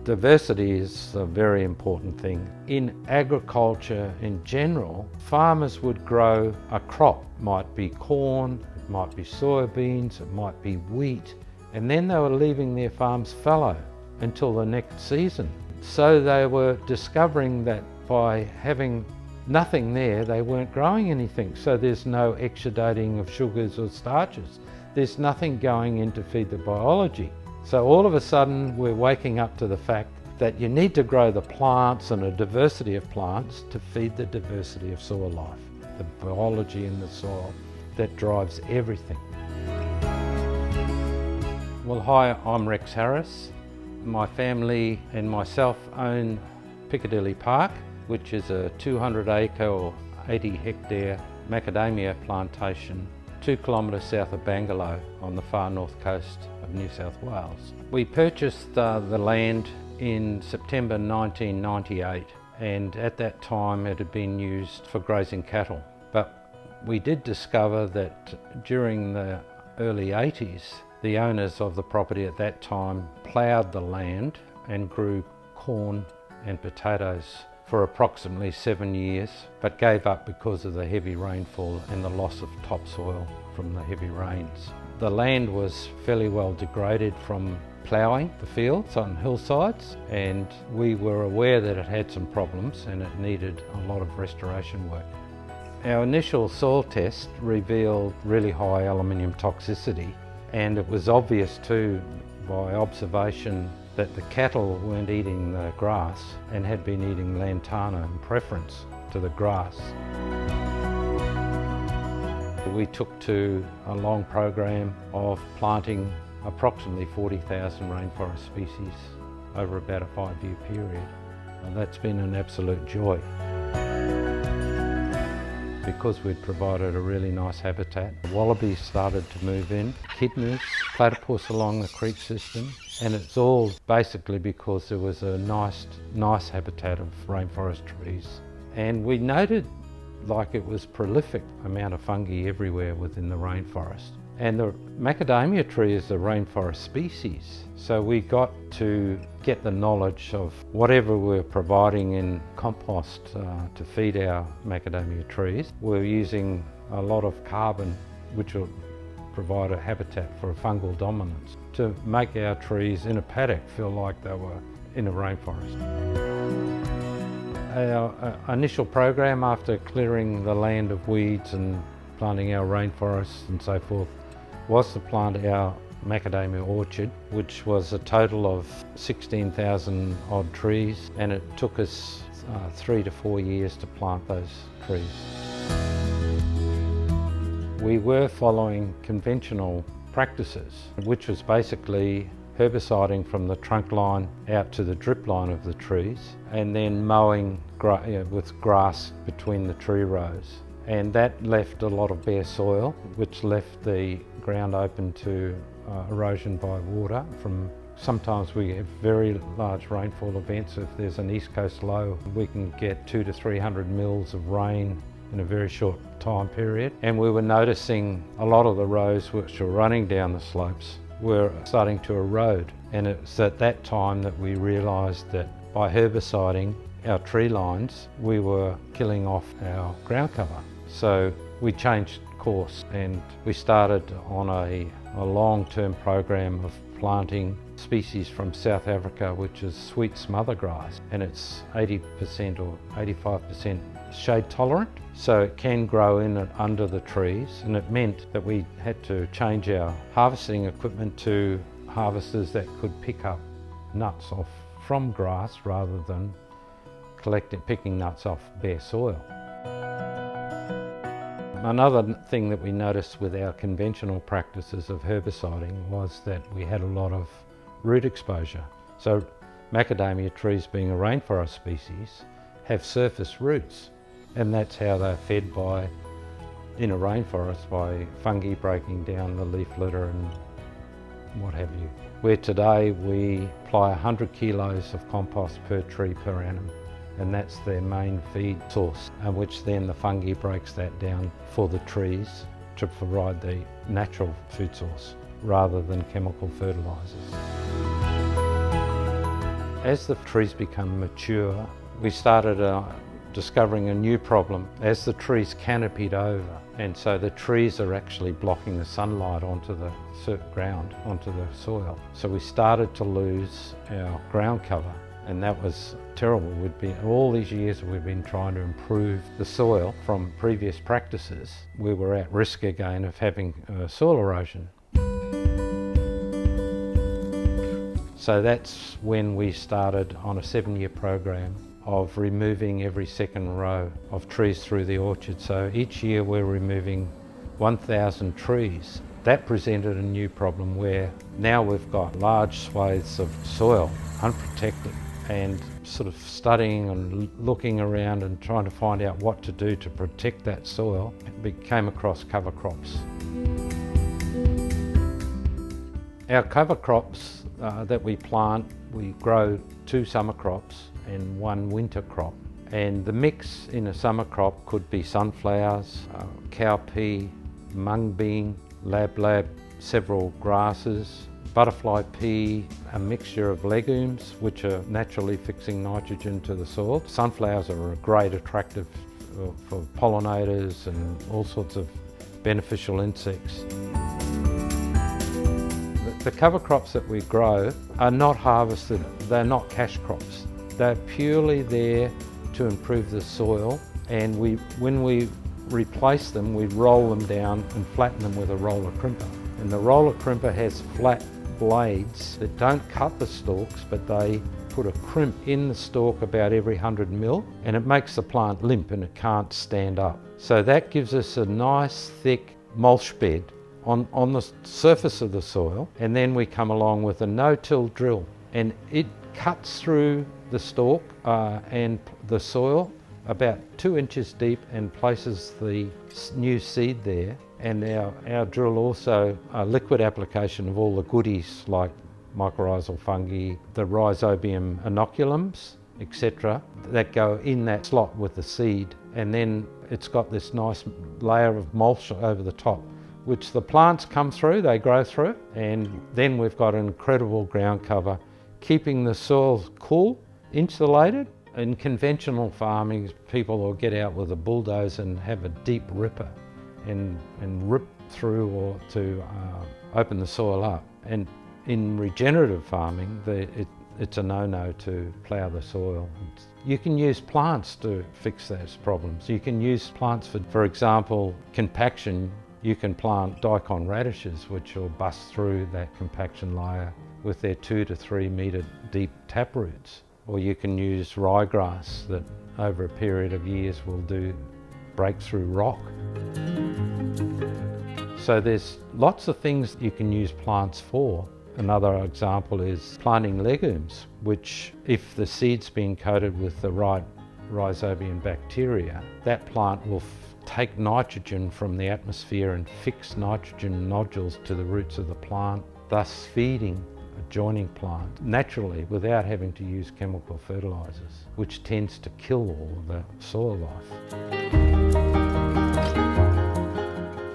Diversity is a very important thing. In agriculture in general, farmers would grow a crop. It might be corn, it might be soybeans, it might be wheat, and then they were leaving their farms fallow until the next season. So they were discovering that by having nothing there, they weren't growing anything. So there's no exudating of sugars or starches. There's nothing going in to feed the biology. So all of a sudden we're waking up to the fact that you need to grow the plants and a diversity of plants to feed the diversity of soil life, the biology in the soil that drives everything. Well, hi, I'm Rex Harris. My family and myself own Piccadilly Park, which is a 200 acre or 80 hectare macadamia plantation 2 kilometres south of Bangalow on the far north coast of New South Wales. We purchased the land in September 1998, and at that time it had been used for grazing cattle. But we did discover that during the early 80s, the owners of the property at that time ploughed the land and grew corn and potatoes for approximately 7 years, but gave up because of the heavy rainfall and the loss of topsoil from the heavy rains. The land was fairly well degraded from ploughing the fields on hillsides, and we were aware that it had some problems and it needed a lot of restoration work. Our initial soil test revealed really high aluminium toxicity, and it was obvious too by observation that the cattle weren't eating the grass and had been eating lantana in preference to the grass. We took to a long program of planting approximately 40,000 rainforest species over about a 5-year period. And that's been an absolute joy. Because we'd provided a really nice habitat, wallabies started to move in, echidnas, platypus along the creek system, and it's all basically because there was a nice habitat of rainforest trees. And we noted like it was prolific amount of fungi everywhere within the rainforest. And the macadamia tree is a rainforest species, so we got to get the knowledge of whatever we're providing in compost to feed our macadamia trees. We're using a lot of carbon, which will provide a habitat for a fungal dominance, to make our trees in a paddock feel like they were in a rainforest. Our initial program, after clearing the land of weeds and planting our rainforests and so forth, was to plant our macadamia orchard, which was a total of 16,000 odd trees, and it took us 3 to 4 years to plant those trees. We were following conventional practices, which was basically herbiciding from the trunk line out to the drip line of the trees, and then mowing with grass between the tree rows. And that left a lot of bare soil, which left the ground open to erosion by water. Sometimes we have very large rainfall events. If there's an east coast low, we can get 200 to 300 mils of rain in a very short time period. And we were noticing a lot of the rows which were running down the slopes were starting to erode. And it's at that time that we realised that by herbiciding our tree lines, we were killing off our ground cover. So we changed course and we started on a long-term program of planting species from South Africa, which is sweet smother grass, and it's 80% or 85% shade tolerant, so it can grow in and under the trees. And it meant that we had to change our harvesting equipment to harvesters that could pick up nuts off from grass rather than picking nuts off bare soil. Another thing that we noticed with our conventional practices of herbiciding was that we had a lot of root exposure. So macadamia trees, being a rainforest species, have surface roots, and that's how they're fed in a rainforest, by fungi breaking down the leaf litter and what have you. Where today we apply 100 kilos of compost per tree per annum, and that's their main feed source, and which then the fungi breaks that down for the trees to provide the natural food source rather than chemical fertilisers. As the trees become mature, we started discovering a new problem as the trees canopied over, and so the trees are actually blocking the sunlight onto the ground, onto the soil. So we started to lose our ground cover, and that was terrible. All these years we've been trying to improve the soil from previous practices. We were at risk again of having soil erosion. So that's when we started on a 7-year program of removing every second row of trees through the orchard. So each year we're removing 1,000 trees. That presented a new problem where now we've got large swathes of soil unprotected, and sort of studying and looking around and trying to find out what to do to protect that soil, we came across cover crops. Our cover crops that we plant, we grow 2 summer crops and 1 winter crop. And the mix in a summer crop could be sunflowers, cowpea, mung bean, lab, several grasses, butterfly pea, a mixture of legumes which are naturally fixing nitrogen to the soil. Sunflowers are a great attractive for pollinators and all sorts of beneficial insects. The cover crops that we grow are not harvested, they're not cash crops. They're purely there to improve the soil, and when we replace them, we roll them down and flatten them with a roller crimper. And the roller crimper has flat blades that don't cut the stalks, but they put a crimp in the stalk about every 100 mil, and it makes the plant limp and it can't stand up. So that gives us a nice thick mulch bed on the surface of the soil, and then we come along with a no-till drill, and it cuts through the stalk and the soil about 2 inches deep and places the new seed there. And our drill also a liquid application of all the goodies like mycorrhizal fungi, the Rhizobium inoculums, etc., that go in that slot with the seed, and then it's got this nice layer of mulch over the top, which the plants come through, they grow through, and then we've got an incredible ground cover, keeping the soil cool, insulated. In conventional farming, people will get out with a bulldozer and have a deep ripper and rip through or to open the soil up. And in regenerative farming, it's a no-no to plough the soil. You can use plants to fix those problems. You can use plants for example, compaction. You can plant daikon radishes, which will bust through that compaction layer with their 2 to 3 metre deep taproots. Or you can use ryegrass that over a period of years will break through rock. So there's lots of things you can use plants for. Another example is planting legumes, which if the seed's been coated with the right Rhizobium bacteria, that plant will take nitrogen from the atmosphere and fix nitrogen nodules to the roots of the plant, thus feeding a joining plant naturally without having to use chemical fertilisers, which tends to kill all of the soil life.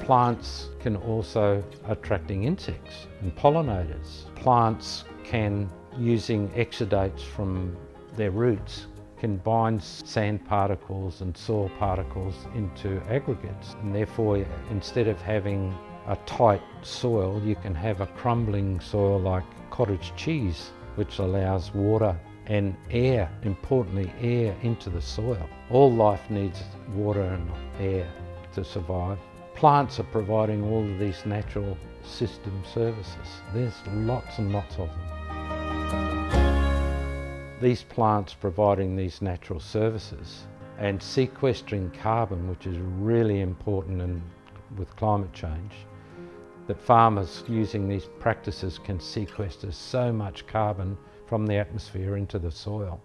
Plants can also attracting insects and pollinators. Plants can, using exudates from their roots, can bind sand particles and soil particles into aggregates, and therefore instead of having a tight soil, you can have a crumbling soil like cottage cheese, which allows water and air, importantly air, into the soil. All life needs water and air to survive. Plants are providing all of these natural system services. There's lots and lots of them. These plants providing these natural services and sequestering carbon, which is really important with climate change, that farmers using these practices can sequester so much carbon from the atmosphere into the soil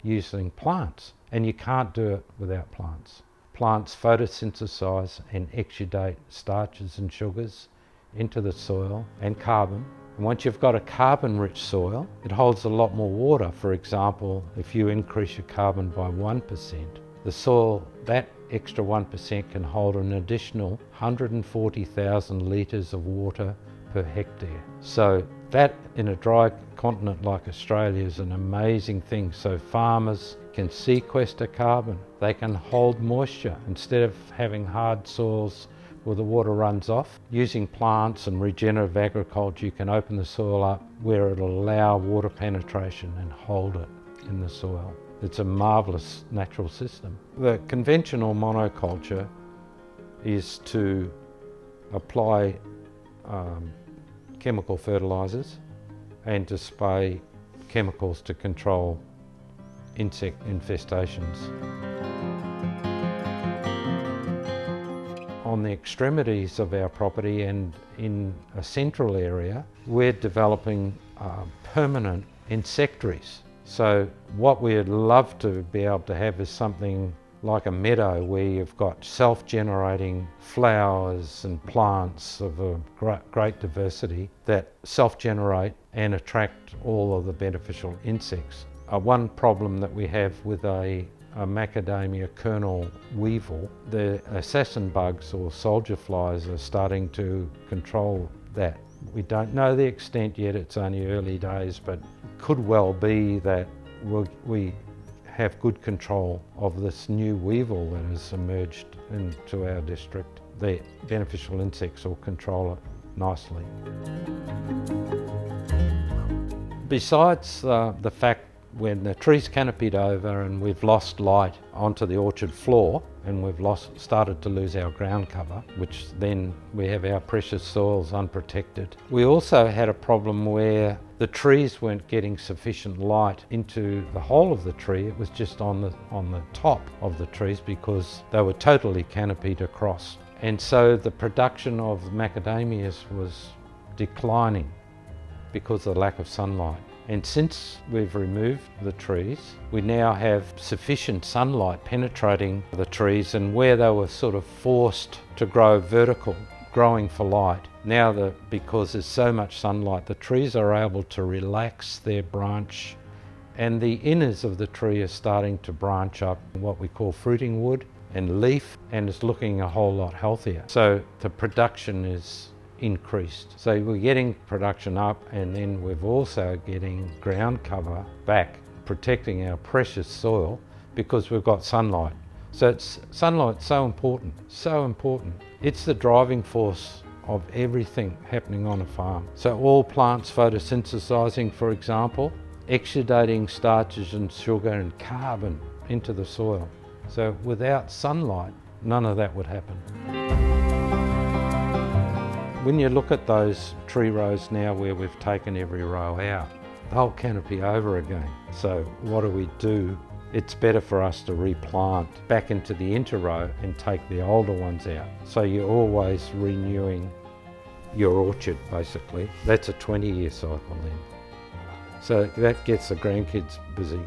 using plants, and you can't do it without plants. Plants photosynthesize and exudate starches and sugars into the soil and carbon. And once you've got a carbon-rich soil, it holds a lot more water. For example, if you increase your carbon by 1%, the soil, that extra 1% can hold an additional 140,000 litres of water per hectare. So That in a dry continent like Australia is an amazing thing. So farmers can sequester carbon, they can hold moisture instead of having hard soils where the water runs off. Using plants and regenerative agriculture, you can open the soil up where it'll allow water penetration and hold it in the soil. It's a marvellous natural system. The conventional monoculture is to apply chemical fertilisers and to spray chemicals to control insect infestations. On the extremities of our property and in a central area, we're developing permanent insectaries. So what we'd love to be able to have is something like a meadow where you've got self-generating flowers and plants of a great diversity that self-generate and attract all of the beneficial insects. One problem that we have with a macadamia kernel weevil, the assassin bugs or soldier flies are starting to control that. We don't know the extent yet, it's only early days, but could well be that we have good control of this new weevil that has emerged into our district. The beneficial insects will control it nicely. Besides the fact when the tree's canopied over and we've lost light onto the orchard floor and we've started to lose our ground cover, which then we have our precious soils unprotected. We also had a problem where the trees weren't getting sufficient light into the whole of the tree. It was just on the top of the trees because they were totally canopied across. And so the production of macadamias was declining because of the lack of sunlight. And since we've removed the trees, we now have sufficient sunlight penetrating the trees, and where they were sort of forced to grow vertical, growing for light, now because there's so much sunlight, the trees are able to relax their branch, and the inners of the tree are starting to branch up what we call fruiting wood and leaf, and it's looking a whole lot healthier. So the production is increased. So we're getting production up, and then we're also getting ground cover back, protecting our precious soil because we've got sunlight. So sunlight's so important, so important. It's the driving force of everything happening on a farm. So all plants photosynthesizing, for example, exudating starches and sugar and carbon into the soil. So without sunlight, none of that would happen. When you look at those tree rows now where we've taken every row out, they'll canopy over again. So what do? It's better for us to replant back into the interrow and take the older ones out. So you're always renewing your orchard, basically. That's a 20-year cycle then. So that gets the grandkids busy.